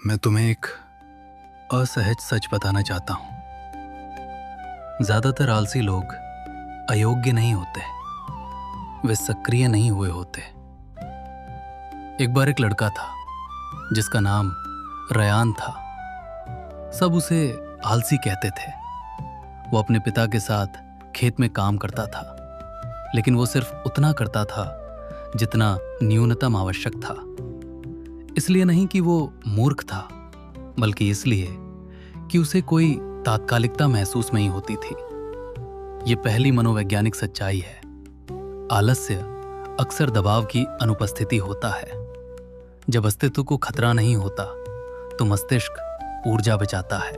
मैं तुम्हें एक असहज सच बताना चाहता हूं। ज्यादातर आलसी लोग अयोग्य नहीं होते, वे सक्रिय नहीं हुए होते। एक बार एक लड़का था जिसका नाम रयान था। सब उसे आलसी कहते थे। वो अपने पिता के साथ खेत में काम करता था, लेकिन वो सिर्फ उतना करता था जितना न्यूनतम आवश्यक था। इसलिए नहीं कि वो मूर्ख था, बल्कि इसलिए कि उसे कोई तात्कालिकता महसूस नहीं होती थी। ये पहली मनोवैज्ञानिक सच्चाई है। आलस्य अक्सर दबाव की अनुपस्थिति होता है। जब अस्तित्व को खतरा नहीं होता तो मस्तिष्क ऊर्जा बचाता है।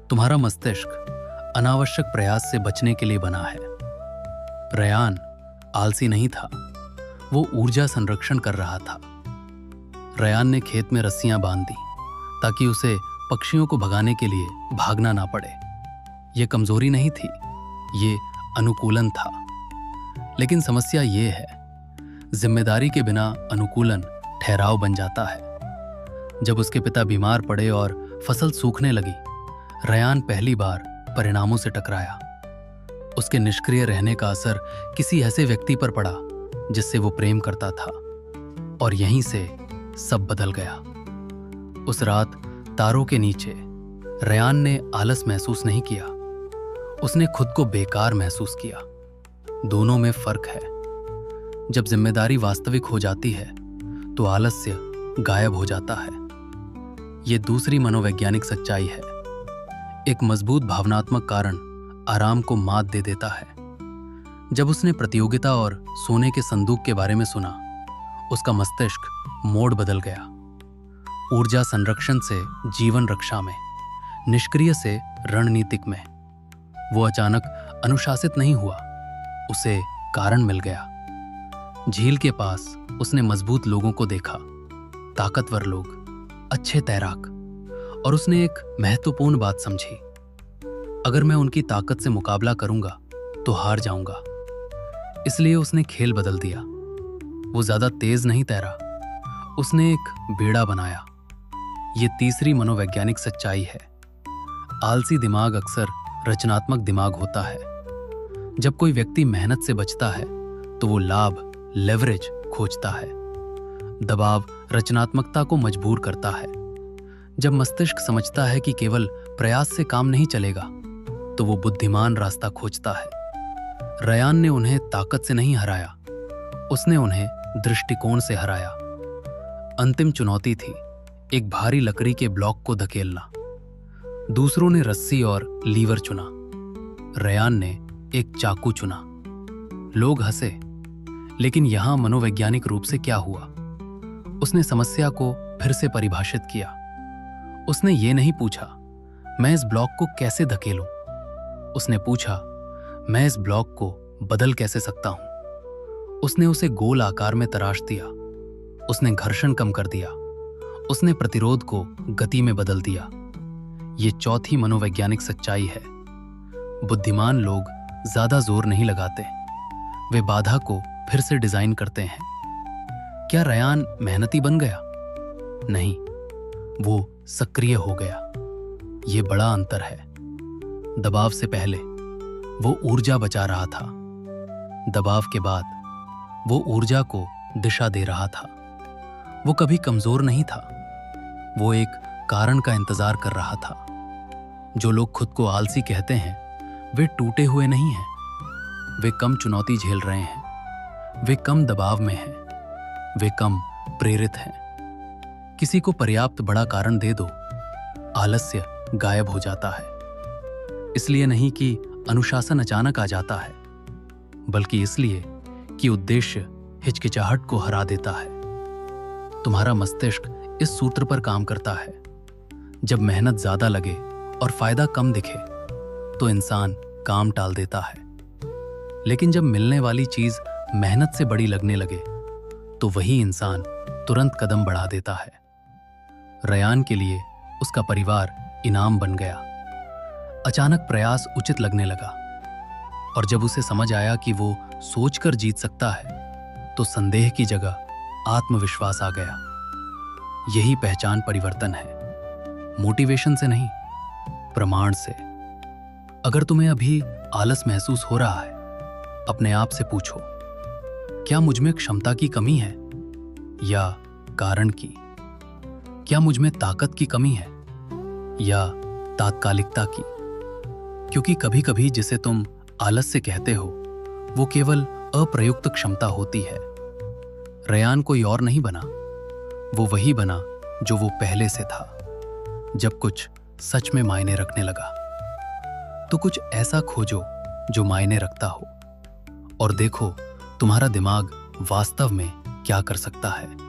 तुम्हारा मस्तिष्क अनावश्यक प्रयास से बचने के लिए बना है। रयान आलसी नहीं था, वो ऊर्जा संरक्षण कर रहा था। रयान ने खेत में रस्सियां बांध दी ताकि उसे पक्षियों को भगाने के लिए भागना ना पड़े। ये कमजोरी नहीं थी, ये अनुकूलन था। लेकिन समस्या ये है, जिम्मेदारी के बिना अनुकूलन ठहराव बन जाता है। जब उसके पिता बीमार पड़े और फसल सूखने लगी, रयान पहली बार परिणामों से टकराया। उसके निष्क्रिय रहने का असर किसी ऐसे व्यक्ति पर पड़ा जिससे वो प्रेम करता था, और यहीं से सब बदल गया। उस रात तारों के नीचे रयान ने आलस महसूस नहीं किया, उसने खुद को बेकार महसूस किया। दोनों में फर्क है। जब जिम्मेदारी वास्तविक हो जाती है तो आलस्य गायब हो जाता है। यह दूसरी मनोवैज्ञानिक सच्चाई है। एक मजबूत भावनात्मक कारण आराम को मात दे देता है। जब उसने प्रतियोगिता और सोने के संदूक के बारे में सुना, उसका मस्तिष्क मोड़ बदल गया। ऊर्जा संरक्षण से जीवन रक्षा में, निष्क्रिय से रणनीतिक में। वो अचानक अनुशासित नहीं हुआ, उसे कारण मिल गया। झील के पास उसने मजबूत लोगों को देखा, ताकतवर लोग, अच्छे तैराक, और उसने एक महत्वपूर्ण बात समझी। अगर मैं उनकी ताकत से मुकाबला करूंगा तो हार जाऊंगा। इसलिए उसने खेल बदल दिया। वो ज्यादा तेज नहीं तैरा, उसने एक बेड़ा बनाया। ये तीसरी मनोवैज्ञानिक सच्चाई है। आलसी दिमाग अक्सर रचनात्मक दिमाग होता है। जब कोई व्यक्ति मेहनत से बचता है तो वो लाभ, लेवरेज खोजता है। दबाव रचनात्मकता को मजबूर करता है। जब मस्तिष्क समझता है कि केवल प्रयास से काम नहीं चलेगा तो वो बुद्धिमान रास्ता खोजता है। रयान ने उन्हें ताकत से नहीं हराया, उसने उन्हें दृष्टिकोण से हराया। अंतिम चुनौती थी एक भारी लकड़ी के ब्लॉक को धकेलना। दूसरों ने रस्सी और लीवर चुना, रयान ने एक चाकू चुना। लोग हंसे, लेकिन यहां मनोवैज्ञानिक रूप से क्या हुआ? उसने समस्या को फिर से परिभाषित किया। उसने ये नहीं पूछा, मैं इस ब्लॉक को कैसे धकेलूं? उसने पूछा, मैं इस ब्लॉक को बदल कैसे सकता हूं? उसने उसे गोल आकार में तराश दिया। उसने घर्षण कम कर दिया। उसने प्रतिरोध को गति में बदल दिया। ये चौथी मनोवैज्ञानिक सच्चाई है। बुद्धिमान लोग ज्यादा जोर नहीं लगाते, वे बाधा को फिर से डिजाइन करते हैं। क्या रयान मेहनती बन गया? नहीं, वो सक्रिय हो गया। ये बड़ा अंतर है। दबाव से पहले वो ऊर्जा बचा रहा था, दबाव के बाद वो ऊर्जा को दिशा दे रहा था। वो कभी कमजोर नहीं था, वो एक कारण का इंतजार कर रहा था। जो लोग खुद को आलसी कहते हैं, वे टूटे हुए नहीं हैं। वे कम चुनौती झेल रहे हैं, वे कम दबाव में हैं, वे कम प्रेरित हैं। किसी को पर्याप्त बड़ा कारण दे दो, आलस्य गायब हो जाता है। इसलिए नहीं कि अनुशासन अचानक आ जाता है, बल्कि इसलिए कि उद्देश्य हिचकिचाहट को हरा देता है। तुम्हारा मस्तिष्क इस सूत्र पर काम करता है। जब मेहनत ज्यादा लगे और फायदा कम दिखे तो इंसान काम टाल देता है। लेकिन जब मिलने वाली चीज मेहनत से बड़ी लगने लगे तो वही इंसान तुरंत कदम बढ़ा देता है। रयान के लिए उसका परिवार इनाम बन गया। अचानक प्रयास उचित लगने लगा, और जब उसे समझ आया कि वो सोचकर जीत सकता है तो संदेह की जगह आत्मविश्वास आ गया। यही पहचान परिवर्तन है, मोटिवेशन से नहीं, प्रमाण से। अगर तुम्हें अभी आलस महसूस हो रहा है, अपने आप से पूछो, क्या मुझ में क्षमता की कमी है या कारण की? क्या मुझ में ताकत की कमी है या तात्कालिकता की? क्योंकि कभी कभी जिसे तुम आलस से कहते हो वो केवल अप्रयुक्त क्षमता होती है। रेयान कोई और नहीं बना, वो वही बना जो वो पहले से था। जब कुछ सच में मायने रखने लगा तो कुछ ऐसा खोजो जो मायने रखता हो, और देखो तुम्हारा दिमाग वास्तव में क्या कर सकता है।